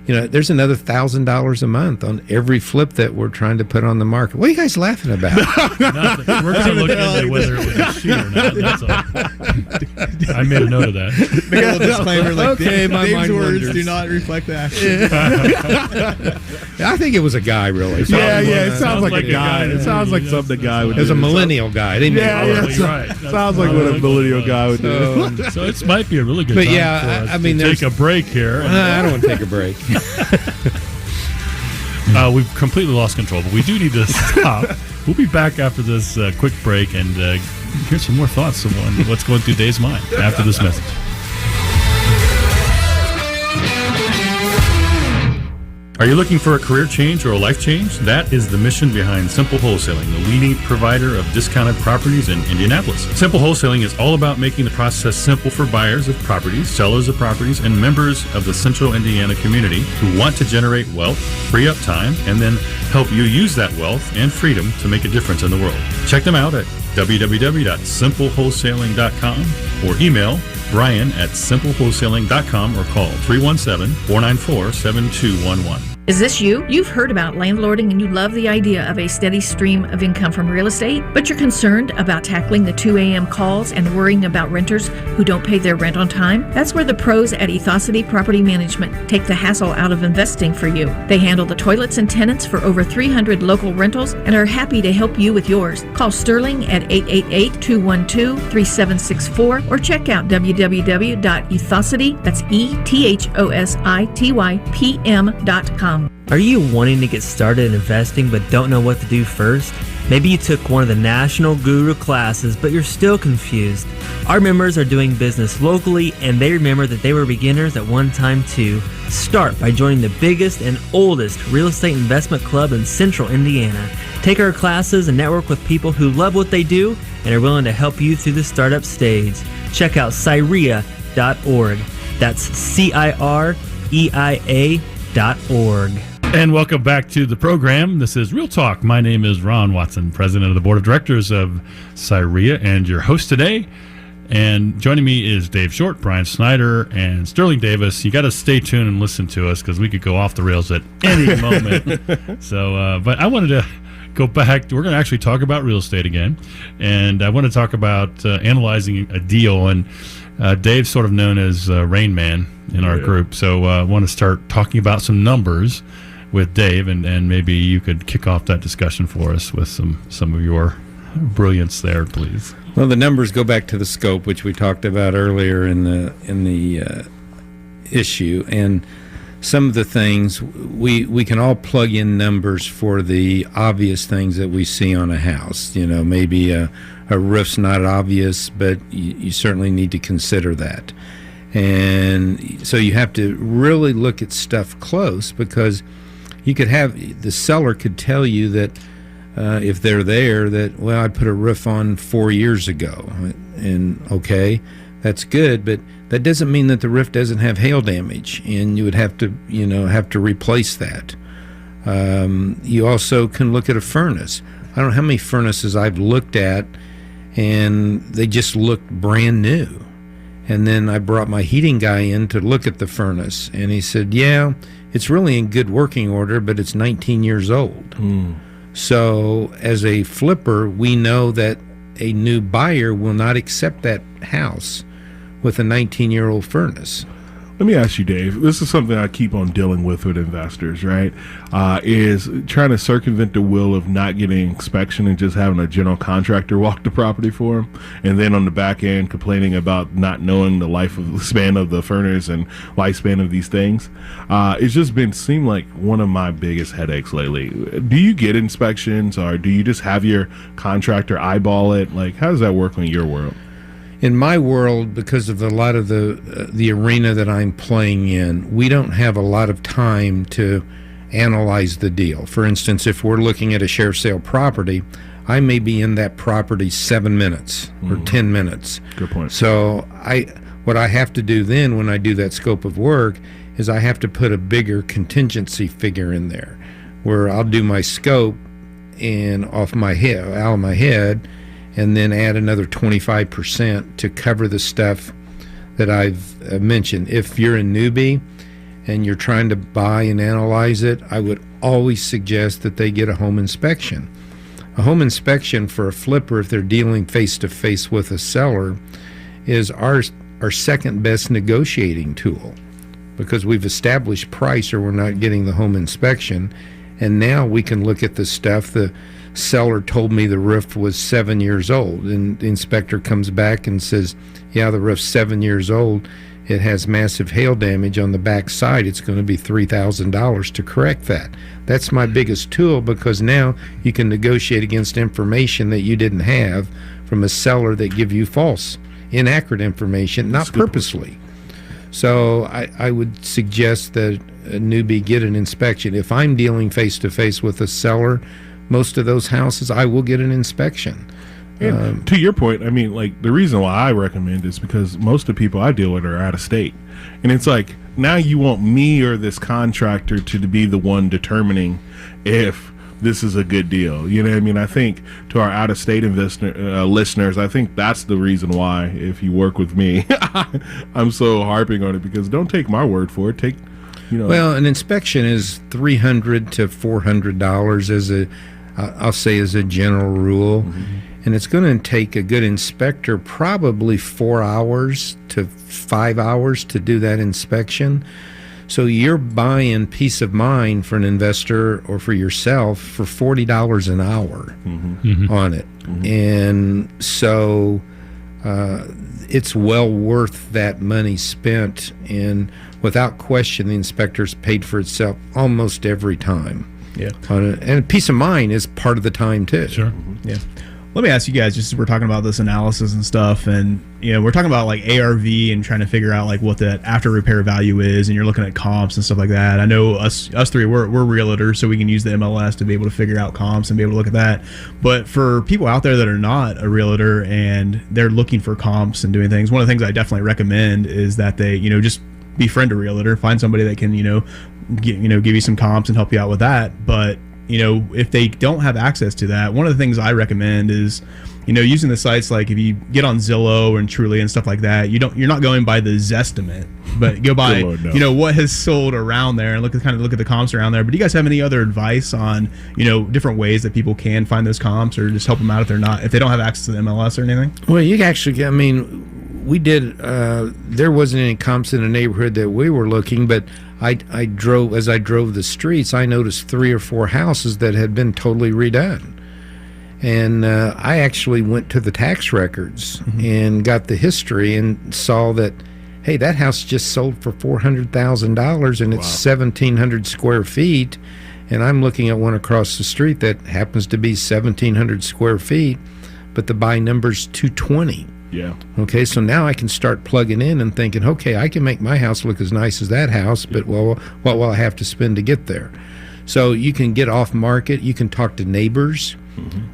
there's another $1,000 a month on every flip that we're trying to put on the market. What are you guys laughing about? We're going to look into whether it was a she or not. That's all. I made a note of that. Make a little disclaimer, like, okay, my Dave's mind words wanders. do not reflect the action. I think it was a guy, really. It sounds like a guy. It sounds like something a guy would do. As a millennial guy. They Right. Sounds like what a millennial guy would do. So it might be a really good time for us to take a break here. I don't want to take a break. We've completely lost control, but we do need to stop. We'll be back after this quick break and hear some more thoughts on what's going through Dave's mind after this message. Are you looking for a career change or a life change? That is the mission behind Simple Wholesaling, the leading provider of discounted properties in Indianapolis. Simple Wholesaling is all about making the process simple for buyers of properties, sellers of properties, and members of the Central Indiana community who want to generate wealth, free up time, and then help you use that wealth and freedom to make a difference in the world. Check them out at www.simplewholesaling.com, or email brian@simplewholesaling.com, or call 317-494-7211. Is this you? You've heard about landlording and you love the idea of a steady stream of income from real estate, but you're concerned about tackling the 2 a.m. calls and worrying about renters who don't pay their rent on time? That's where the pros at Ethosity Property Management take the hassle out of investing for you. They handle the toilets and tenants for over 300 local rentals and are happy to help you with yours. Call Sterling at 888-212-3764 or check out www.ethosity, that's ETHOSITYPM.com. Are you wanting to get started in investing but don't know what to do first? Maybe you took one of the National Guru classes, but you're still confused. Our members are doing business locally, and they remember that they were beginners at one time too. Start by joining the biggest and oldest real estate investment club in Central Indiana. Take our classes and network with people who love what they do and are willing to help you through the startup stage. Check out CIREIA.org. That's CIREIA.org. And welcome back to the program. This is Real Talk. My name is Ron Watson, president of the board of directors of CIREIA, and your host today. And joining me is Dave Short, Brian Snyder, and Sterling Davis. You got to stay tuned and listen to us because we could go off the rails at any moment. So, but I wanted to go back. We're going to actually talk about real estate again, and I want to talk about analyzing a deal. And Dave's sort of known as Rain Man in our group, so I want to start talking about some numbers with Dave, and maybe you could kick off that discussion for us with some of your brilliance there, please. Well, the numbers go back to the scope, which we talked about earlier in the issue, and some of the things we can all plug in numbers for the obvious things that we see on a house. You know, maybe a roof's not obvious, but you certainly need to consider that. And so you have to really look at stuff close, because you could have, the seller could tell you that if they're there, that, well, I put a roof on 4 years ago, and okay, that's good, but that doesn't mean that the roof doesn't have hail damage, and you would have to replace that. You also can look at a furnace. I don't know how many furnaces I've looked at, and they just looked brand new. And then I brought my heating guy in to look at the furnace, and he said, yeah, it's really in good working order, but it's 19 years old. So as a flipper, we know that a new buyer will not accept that house with a 19-year-old furnace. Let me ask you, Dave, this is something I keep on dealing with investors, right? Is trying to circumvent the will of not getting inspection and just having a general contractor walk the property for them, and then on the back end complaining about not knowing the lifespan of the furnace and lifespan of these things. It's just seemed like one of my biggest headaches lately. Do you get inspections, or do you just have your contractor eyeball it? Like, how does that work in your world? In my world, because of a lot of the arena that I'm playing in, we don't have a lot of time to analyze the deal. For instance, if we're looking at a sheriff sale property, I may be in that property 7 minutes or 10 minutes. Good point. So what I have to do then when I do that scope of work is I have to put a bigger contingency figure in there, where I'll do my scope and out of my head, and then add another 25% to cover the stuff that I've mentioned. If you're a newbie and you're trying to buy and analyze it, I would always suggest that they get a home inspection. A home inspection for a flipper, if they're dealing face-to-face with a seller, is our second best negotiating tool, because we've established price or we're not getting the home inspection, and now we can look at the stuff. The seller told me the roof was 7 years old, and the inspector comes back and says, yeah, the roof's 7 years old, it has massive hail damage on the back side, it's going to be $3,000 to correct that. That's my biggest tool, because now you can negotiate against information that you didn't have from a seller that give you false, inaccurate information, not purposely. So I would suggest that a newbie get an inspection. If I'm dealing face-to-face with a seller, most of those houses, I will get an inspection. To your point, I mean, like, the reason why I recommend is because most of the people I deal with are out of state. And it's like, now you want me or this contractor to be the one determining if this is a good deal. You know what I mean? I think to our out-of-state listeners, I think that's the reason why, if you work with me, I'm so harping on it, because don't take my word for it. Take, Well, an inspection is $300 to $400 I'll say as a general rule. And it's going to take a good inspector probably 4 hours to 5 hours to do that inspection. So you're buying peace of mind for an investor or for yourself for $40 an hour on it. And so it's well worth that money spent, and without question the inspector's paid for itself almost every time. Yeah. And peace of mind is part of the time too. Sure. Yeah. Let me ask you guys, just as we're talking about this analysis and stuff, and we're talking about like ARV and trying to figure out like what the after repair value is, and you're looking at comps and stuff like that. I know us three, we're realtors, so we can use the MLS to be able to figure out comps and be able to look at that. But for people out there that are not a realtor and they're looking for comps and doing things, one of the things I definitely recommend is that they just befriend a realtor, find somebody that can give you some comps and help you out with that. But if they don't have access to that, one of the things I recommend is, using the sites like if you get on Zillow and Trulia and stuff like that, you're not going by the Zestimate, but go by what has sold around there and look at the comps around there. But do you guys have any other advice on different ways that people can find those comps, or just help them out if they don't have access to the MLS or anything? Well, you actually, we did. There wasn't any comps in the neighborhood that we were looking, but I drove the streets. I noticed 3 or 4 houses that had been totally redone, and I actually went to the tax records and got the history and saw that, hey, that house just sold for $400,000 and it's 1,700 square feet, and I'm looking at one across the street that happens to be 1,700 square feet, but the buy number's 220. Yeah. Okay, so now I can start plugging in and thinking, okay, I can make my house look as nice as that house, but what will I have to spend to get there? So you can get off market. You can talk to neighbors.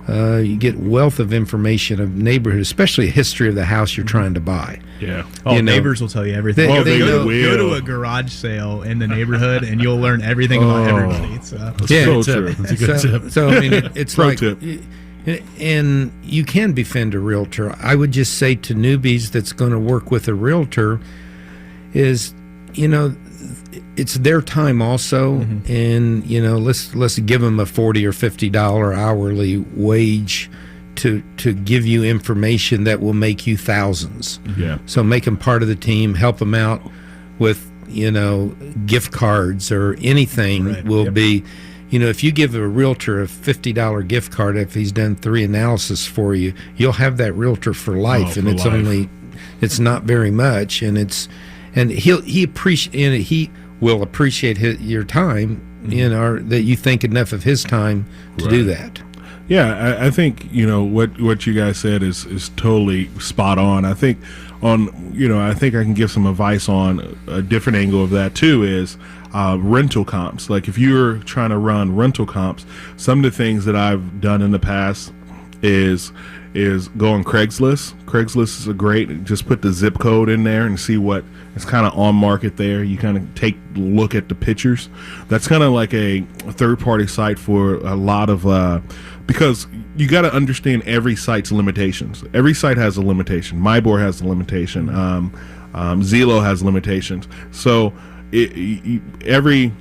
You get wealth of information of neighborhood, especially a history of the house you're trying to buy. Yeah. Neighbors will tell you everything. Go to a garage sale in the neighborhood, and you'll learn everything about everybody. So. That's so true. That's a good tip. So it's Pro like... tip. And you can befriend a realtor. I would just say to newbies that's going to work with a realtor is, it's their time also, and let's give them a $40 or $50 hourly wage to give you information that will make you thousands. Yeah. So make them part of the team, help them out with gift cards or anything be. If you give a realtor a $50 gift card, if he's done 3 analysis for you, you'll have that realtor for life, and it's not very much, and he will appreciate your time, that you think enough of his time to do that. Yeah, I think what you guys said is totally spot on. I think I can give some advice on a different angle of that too. Is rental comps. Like if you're trying to run rental comps, some of the things that I've done in the past is go on Craigslist. Craigslist is a great, just put the zip code in there and see what is kind of on market there. You kind of take a look at the pictures. That's kind of like a third-party site for a lot of, because you got to understand every site's limitations. Every site has a limitation. MyBor has a limitation. Zillow has limitations. So every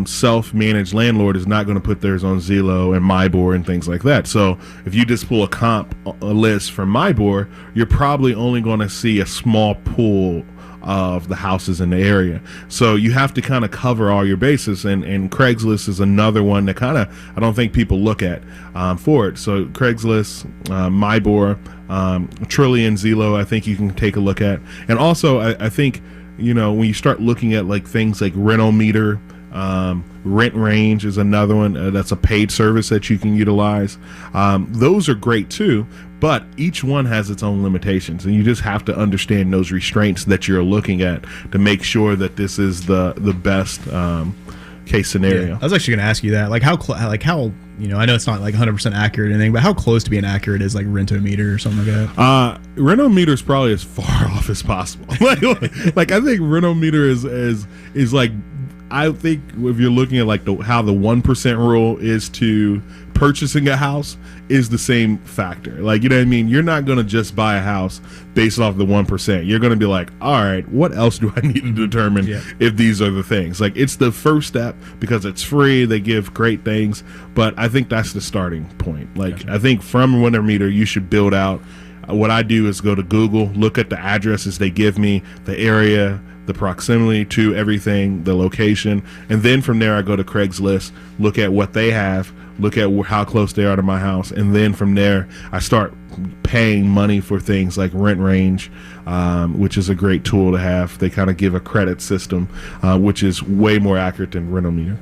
self-managed landlord is not going to put theirs on Zillow and MyBor and things like that. So if you just pull a list from MyBor, you're probably only going to see a small pool of the houses in the area. So you have to kind of cover all your bases, and Craigslist is another one that kind of I don't think people look at for it. So Craigslist, MyBor, Trulia, and Zillow, I think you can take a look at. And also I think when you start looking at like things like Rent-O-Meter, Rent Range is another one that's a paid service that you can utilize. Those are great too, but each one has its own limitations, and you just have to understand those restraints that you're looking at to make sure that this is the best case scenario. Yeah, I was actually going to ask you that, like how I know it's not like 100% accurate or anything, but how close to being accurate is like Rent-O-Meter or something like that? Rent-O-Meter is probably as far off as possible. like I think Rent-O-Meter is like I think if you're looking at like how the 1% rule is to purchasing a house is the same factor. Like, you know what I mean? You're not going to just buy a house based off the 1%. You're going to be like, all right, what else do I need to determine if these are the things? Like, it's the first step because it's free. They give great things, but I think that's the starting point. Like, gotcha. I think from Winter Meter, you should build out. What I do is go to Google, look at the addresses they give me, the area, the proximity to everything, the location, and then from there I go to Craigslist, look at what they have, look at how close they are to my house, and then from there I start paying money for things like Rent Range, which is a great tool to have. They kind of give a credit system, which is way more accurate than Rent-O-Meter.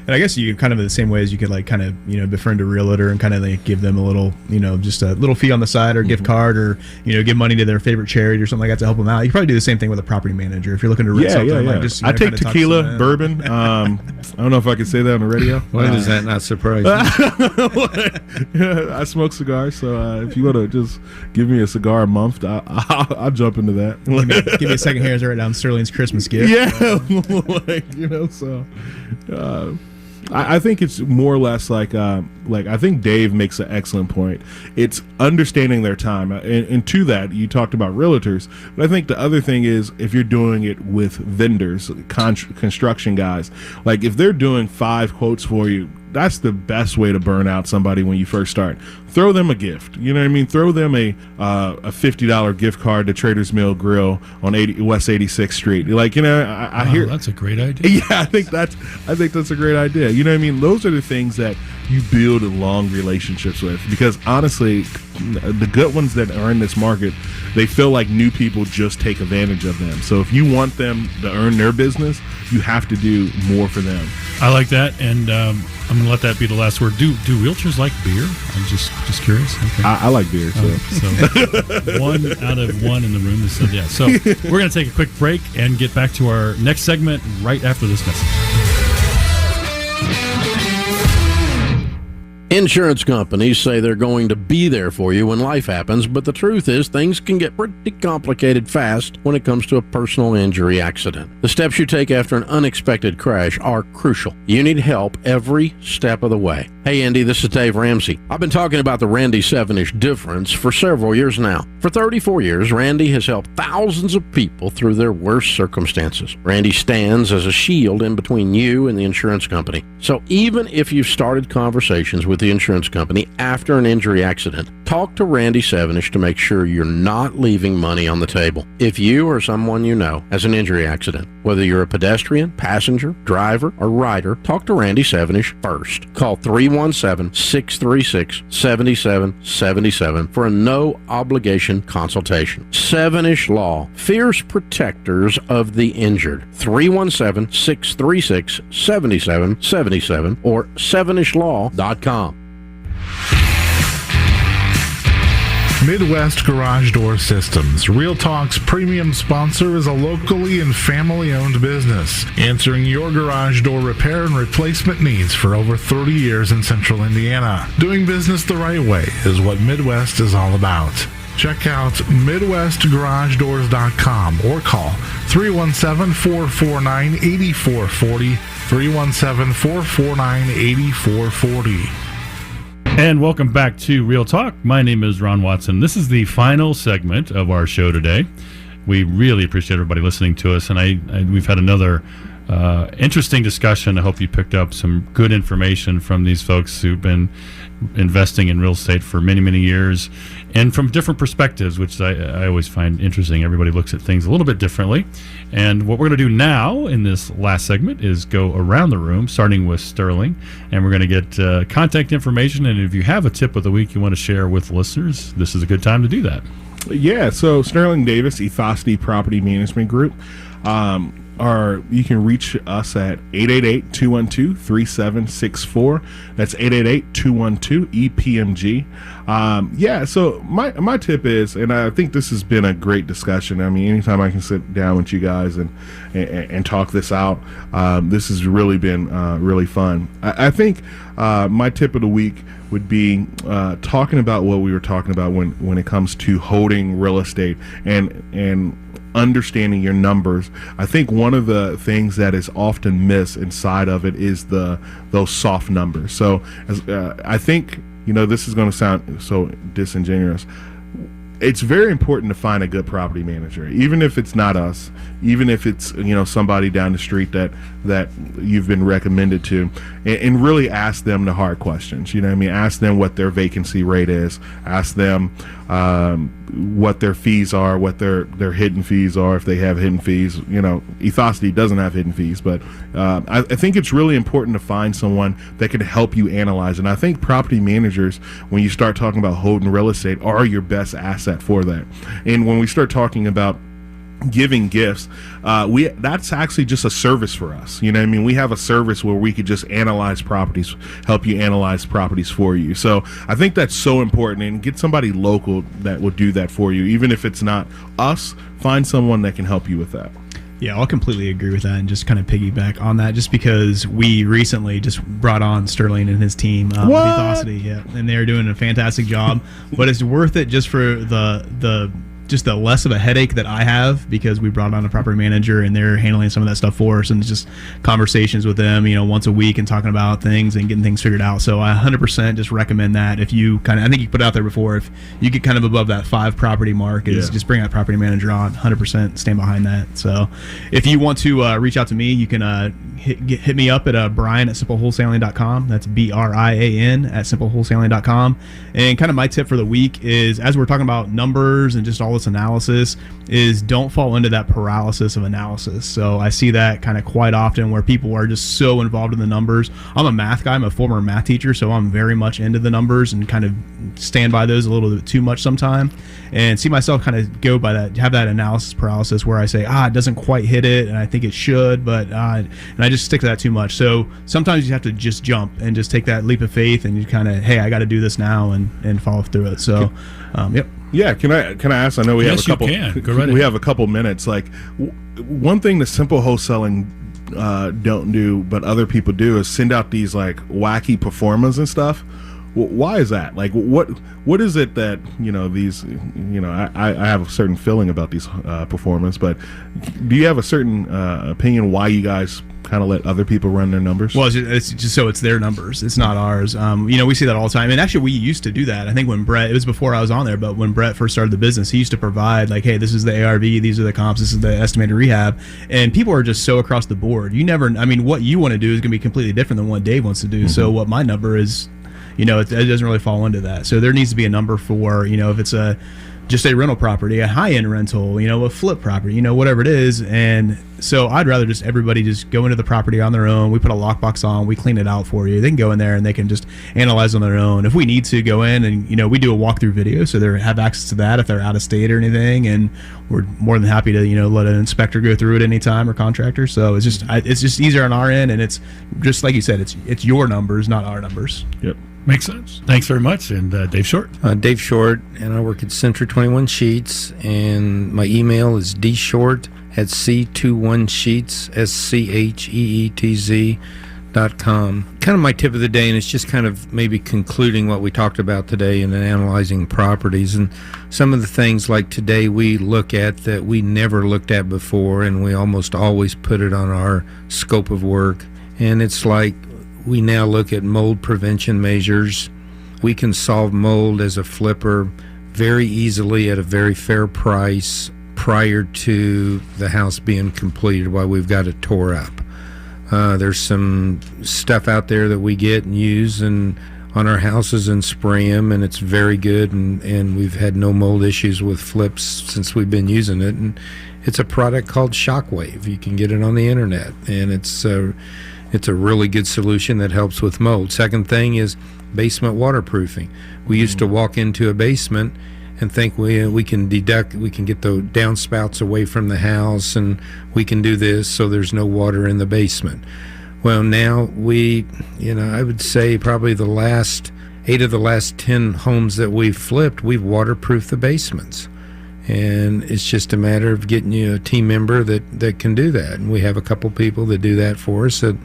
And I guess you kind of in the same way as you could like kind of, you know, befriend a realtor and kind of like give them a little, you know, just a little fee on the side or gift card or, you know, give money to their favorite charity or something like that to help them out. You probably do the same thing with a property manager if you're looking to rent something. Like just, I take tequila, bourbon. I don't know if I can say that on the radio. Why does that not surprise you? I smoke cigars, so if you want to just give me a cigar a month, I'll jump into that. give me a second here as I write down Sterling's Christmas gift. Yeah, like, you know, so. I think it's more or less like I think Dave makes an excellent point. It's understanding their time, and to that you talked about realtors, but I think the other thing is if you're doing it with vendors, construction guys, like if they're doing 5 quotes for you, that's the best way to burn out somebody when you first start. Throw them a gift. You know what I mean? Throw them a $50 gift card to Trader's Mill Grill on West 86th Street. Like, you know, I hear that's a great idea. Yeah, I think that's a great idea. You know what I mean? Those are the things that you build long relationships with, because honestly, the good ones that are in this market, they feel like new people just take advantage of them. So if you want them to earn their business, you have to do more for them. I like that, and I'm going to let that be the last word. Do realtors like beer? I'm just curious. Okay. I like beer. So 1 out of 1 in the room has said yes. So we're going to take a quick break and get back to our next segment right after this message. Insurance companies say they're going to be there for you when life happens, but the truth is things can get pretty complicated fast when it comes to a personal injury accident. The steps you take after an unexpected crash are crucial. You need help every step of the way. Hey Andy, this is Dave Ramsey. I've been talking about the Randy 7-ish difference for several years now. For 34 years, Randy has helped thousands of people through their worst circumstances. Randy stands as a shield in between you and the insurance company. So even if you've started conversations with the insurance company after an injury accident, talk to Randy 7-ish to make sure you're not leaving money on the table. If you or someone you know has an injury accident, whether you're a pedestrian, passenger, driver, or rider, talk to Randy 7-ish first. Call 317-636-7777 for a no-obligation consultation. 7-ish Law, fierce protectors of the injured. 317-636-7777 or 7ishlaw.com. Midwest Garage Door Systems, Real Talk's premium sponsor, is a locally and family-owned business, answering your garage door repair and replacement needs for over 30 years in central Indiana. Doing business the right way is what Midwest is all about. Check out MidwestGarageDoors.com or call 317-449-8440, 317-449-8440. And welcome back to Real Talk. My name is Ron Watson. This is the final segment of our show today. We really appreciate everybody listening to us, and we've had another interesting discussion. I hope you picked up some good information from these folks who've been investing in real estate for many, many years, and from different perspectives, which I always find interesting. Everybody looks at things a little bit differently. And what we're going to do now in this last segment is go around the room, starting with Sterling, and we're going to get contact information. And if you have a tip of the week you want to share with listeners, this is a good time to do that. Yeah, so Sterling Davis, Ethosty Property Management Group. You can reach us at 888-212-3764. That's 888-212-EPMG. So my tip is, and I think this has been a great discussion. I mean, anytime I can sit down with you guys and talk this out, this has really been really fun. I think my tip of the week would be talking about what we were talking about when it comes to holding real estate and understanding your numbers. I think one of the things that is often missed inside of it is those soft numbers. So I think, this is going to sound so disingenuous. It's very important to find a good property manager, even if it's not us, even if it's somebody down the street that you've been recommended to, and really ask them the hard questions. Ask them what their vacancy rate is, ask them what their fees are, what their hidden fees are, if they have hidden fees. Ethosity doesn't have hidden fees, but I think it's really important to find someone that can help you analyze. And I think property managers, when you start talking about holding real estate, are your best asset for that. And when we start talking about giving gifts, that's actually just a service for us. We have a service where we could just analyze properties, help you analyze properties for you. So I think that's so important, and get somebody local that will do that for you. Even if it's not us, find someone that can help you with that. Yeah, I'll completely agree with that, and just kind of piggyback on that, just because we recently just brought on Sterling and his team with Ethosity, and they're doing a fantastic job. But it's worth it just for the less of a headache that I have, because we brought on a property manager and they're handling some of that stuff for us, and it's just conversations with them, once a week, and talking about things and getting things figured out. So I 100% just recommend that. If you I think you put it out there before, if you get kind of above that 5 property mark, just bring that property manager on. 100% stand behind that. So if you want to reach out to me, you can hit me up at Brian at simplewholesaling.com. That's BRIAN at simplewholesaling.com. And kind of my tip for the week is, as we're talking about numbers and just all this analysis, is don't fall into that paralysis of analysis. So I see that kind of quite often, where people are just so involved in the numbers. I'm a math guy. I'm a former math teacher, so I'm very much into the numbers and kind of stand by those a little bit too much sometime, and see myself kind of go by that, have that analysis paralysis, where I say, it doesn't quite hit it, and I think it should, but and I just stick to that too much. So sometimes you have to just jump and just take that leap of faith, and you kind of, hey, I got to do this now, and follow through it. So yep. Yeah, can I ask? I know we have a couple. We have a couple minutes. Like, one thing the simple wholesaling don't do, but other people do, is send out these like wacky performers and stuff. Why is that? Like, what is it that these? I have a certain feeling about these performers, but do you have a certain opinion why you guys kind of let other people run their numbers? Well, it's just so it's their numbers. It's not ours. We see that all the time. And actually, we used to do that. I think when Brett, it was before I was on there, but when Brett first started the business, he used to provide like, hey, this is the ARV, these are the comps, this is the estimated rehab. And people are just so across the board. What you want to do is going to be completely different than what Dave wants to do. Mm-hmm. So what my number is, it doesn't really fall into that. So there needs to be a number for, if it's just a rental property, a high-end rental, a flip property, whatever it is. And so I'd rather just everybody just go into the property on their own. We put a lockbox on, we clean it out for you. They can go in there and they can just analyze on their own. If we need to go in and, we do a walkthrough video, so they have access to that if they're out of state or anything. And we're more than happy to, let an inspector go through it anytime, or contractor. So it's just easier on our end. And it's just like you said, it's your numbers, not our numbers. Yep. Makes sense. Thanks very much. And Dave Short. Dave Short, and I work at Century 21 Sheets, and my email is dshort@c21sheets, SCHEETZ.com. Kind of my tip of the day, and it's just kind of maybe concluding what we talked about today in analyzing properties. And some of the things like today we look at that we never looked at before, and we almost always put it on our scope of work. And it's like, we now look at mold prevention measures. We can solve mold as a flipper very easily at a very fair price prior to the house being completed while we've got it tore up. There's some stuff out there that we get and use on our houses and spray them, and it's very good, and we've had no mold issues with flips since we've been using it. And it's a product called Shockwave. You can get it on the internet, and it's a really good solution that helps with mold. Second thing is basement waterproofing. We used to walk into a basement and think we can get the downspouts away from the house, and we can do this so there's no water in the basement. Well, now I would say probably the last 8 of the last 10 homes that we've flipped, we've waterproofed the basements. And it's just a matter of getting you a team member that can do that. And we have a couple people that do that for us that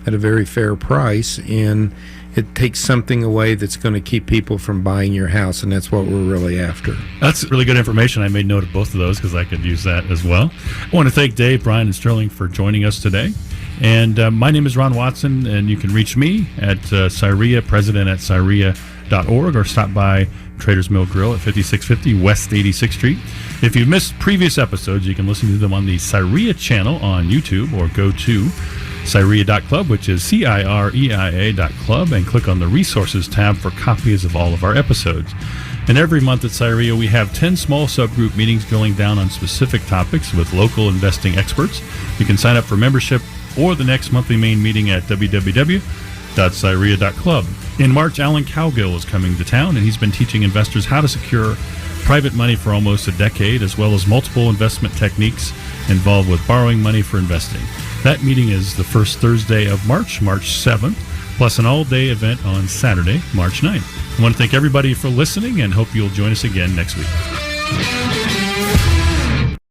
at a very fair price, and it takes something away that's going to keep people from buying your house, and that's what we're really after. That's really good information. I made note of both of those because I could use that as well. I want to thank Dave, Brian, and Sterling for joining us today. And my name is Ron Watson, and you can reach me at CIREIA, president at CIREIA.org, or stop by Traders Mill Grill at 5650 West 86th Street. If you've missed previous episodes, you can listen to them on the CIREIA channel on YouTube, or go to CIREIA.club, which is CIREIA.club, and click on the Resources tab for copies of all of our episodes. And every month at CIREIA, we have 10 small subgroup meetings going down on specific topics with local investing experts. You can sign up for membership or the next monthly main meeting at www.cireia.club. In March, Alan Cowgill is coming to town, and he's been teaching investors how to secure private money for almost a decade, as well as multiple investment techniques involved with borrowing money for investing. That meeting is the first Thursday of March 7th, plus an all-day event on Saturday, March 9th. I want to thank everybody for listening and hope you'll join us again next week.